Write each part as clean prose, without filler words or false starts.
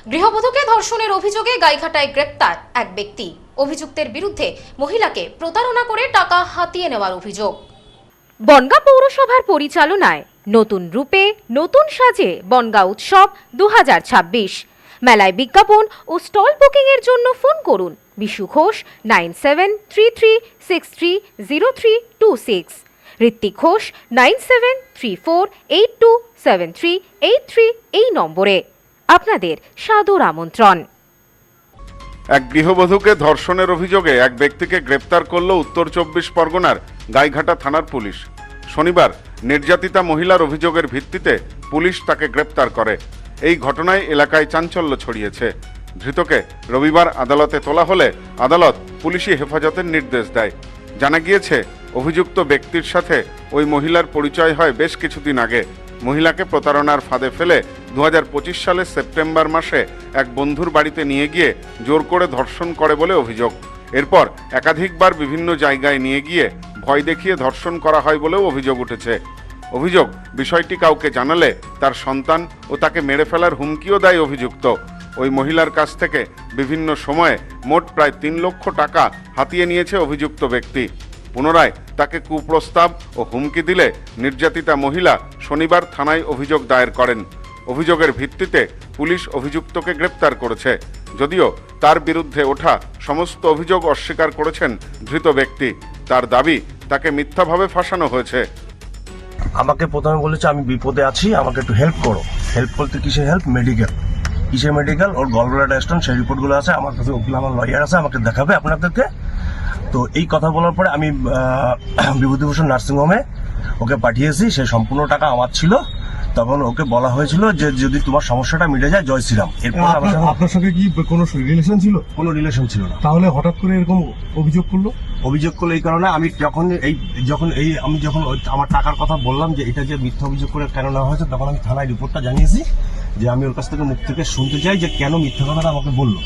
গৃহবধূকে ধর্ষণের অভিযোগে গাইঘাটায় গ্রেপ্তার এক ব্যক্তি। অভিযুক্তের বিরুদ্ধে মহিলাকে প্রতারণা করে টাকা হাতিয়ে নেওয়ার অভিযোগ। বনগাঁ পৌরসভার পরিচালনায় নতুন রূপে নতুন সাজে বনগাঁ উৎসব 2026। মেলায় বিজ্ঞাপন ও স্টল বুকিং এর জন্য ফোন করুন বিশু ঘোষ 9733630326, ঋত্বিক ঘোষ 9734827383 এই নম্বরে। আপনাদের সাদর আমন্ত্রণ। এক গৃহবধূকে ধর্ষণের অভিযোগে এক ব্যক্তিকে গ্রেপ্তার করল উত্তর 24 পরগনার গাইঘাটা থানার পুলিশ। শনিবার নির্যাতিতা মহিলার অভিযোগের ভিত্তিতে পুলিশ তাকে গ্রেপ্তার করে। এই ঘটনায় এলাকায় চাঞ্চল্য ছড়িয়েছে। ধৃতকে রবিবার আদালতে তোলা হলে আদালত পুলিশি হেফাজতের নির্দেশ দেয়। জানা গিয়েছে, অভিযুক্ত ব্যক্তির সাথে ওই মহিলার পরিচয় হয় বেশ কিছুদিন আগে। মহিলাকে প্রতারণার ফাঁদে ফেলে 2025 সালের সেপ্টেম্বর মাসে এক বন্ধুর বাড়িতে নিয়ে গিয়ে জোর করে ধর্ষণ করে বলে অভিযোগ। এরপর একাধিকবার বিভিন্ন জায়গায় নিয়ে গিয়ে ভয় দেখিয়ে ধর্ষণ করা হয় বলেও অভিযোগ উঠেছে। অভিযোগ, বিষয়টি কাউকে জানালে তার সন্তান ও তাকে মেরে ফেলার হুমকিও দেয় অভিযুক্ত। ওই মহিলার কাছ থেকে বিভিন্ন সময়ে মোট প্রায় 3 লক্ষ টাকা হাতিয়ে নিয়েছে অভিযুক্ত ব্যক্তি। পুনরায় তাকে কুপ্রস্তাব ও হুমকি দিলে নির্যাতিতা মহিলা শনিবার থানায় অভিযোগ দায়ের করেন। অভিযোগের ভিত্তিতে পুলিশ অভিযুক্তকে গ্রেপ্তার করেছে। যদিও তার বিরুদ্ধে ওঠা সমস্ত অভিযোগ অস্বীকার করেছেন ধৃত ব্যক্তি। তার দাবি, তাকে মিথ্যাভাবে ফাঁসানো হয়েছে। আমাকে প্রথমে বলেছে আমি বিপদে আছি, আমাকে একটু হেল্প করো। হেল্প বলতে কিসের হেল্প? মেডিকেল। কিসের মেডিকেল? ওর গলব্লাডার স্টোন, সেই রিপোর্টগুলো আছে আমার কাছে, ওগুলো আমার লয়ার আছে, আমাকে দেখাবে আপনাদেরকে। তো এই কথা বলার পরে আমি বিভূতিভূষণ নার্সিংহোমে ওকে পাঠিয়েছি। সে সম্পূর্ণ টাকা আমার ছিল। তখন ওকে বলা হয়েছিল যে যদি তোমার সমস্যাটা মিটে যায় জয় শ্রীরাম। এরপর আপনার সঙ্গে কি কোনো রিলেশন ছিল? কোনো রিলেশন ছিল না। তাহলে হঠাৎ করে এরকম অভিযোগ করলো? অভিযোগ করলো এই কারণে, আমি যখন আমার টাকার কথা বললাম যে এটা যে মিথ্যা অভিযোগ করে কেন নেওয়া হয়েছে, তখন আমি থানায় রিপোর্টটা জানিয়েছি যে আমি ওর কাছ থেকে মুখ থেকে শুনতে চাই যে কেন মিথ্যা কথাটা আমাকে বললো।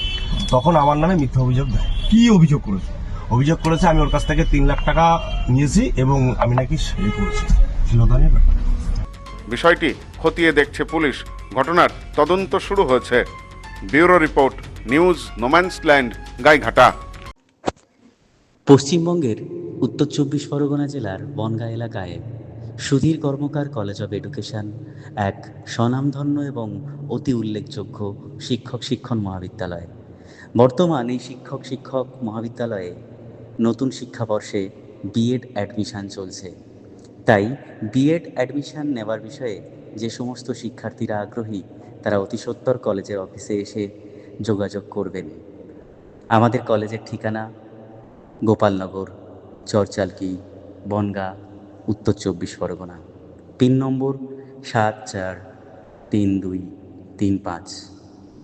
তখন আমার নামে মিথ্যা অভিযোগ দেয়। কি অভিযোগ করেছে? অভিযোগ করেছে আমি ওর কাছ থেকে 3 লাখ টাকা নিয়েছি এবং আমি নাকি করেছি শিলদানির ব্যাপার। বিষয়টি খতিয়ে দেখছে পুলিশ। ঘটনার তদন্ত শুরু হয়েছে। Bureau report, news no man's land, Gaighata. পশ্চিমবঙ্গের উত্তর 24 পরগনা জেলার বনগাঁ এলাকায় সুধীর কর্মকার কলেজ অব এডুকেশন এক স্বনামধন্য এবং অতি উল্লেখযোগ্য শিক্ষণ মহাবিদ্যালয়। বর্তমান এই শিক্ষক মহাবিদ্যালয়ে নতুন শিক্ষাবর্ষে বিএড অ্যাডমিশান চলছে। তাই বিএড অ্যাডমিশান নেওয়ার বিষয়ে যে সমস্ত শিক্ষার্থীরা আগ্রহী তারা অতি সত্বর কলেজের অফিসে এসে যোগাযোগ করবেন। আমাদের কলেজের ঠিকানা গোপালনগর, চরচালকি, বনগাঁ, উত্তর 24 পরগনা। পিন নম্বর 743235।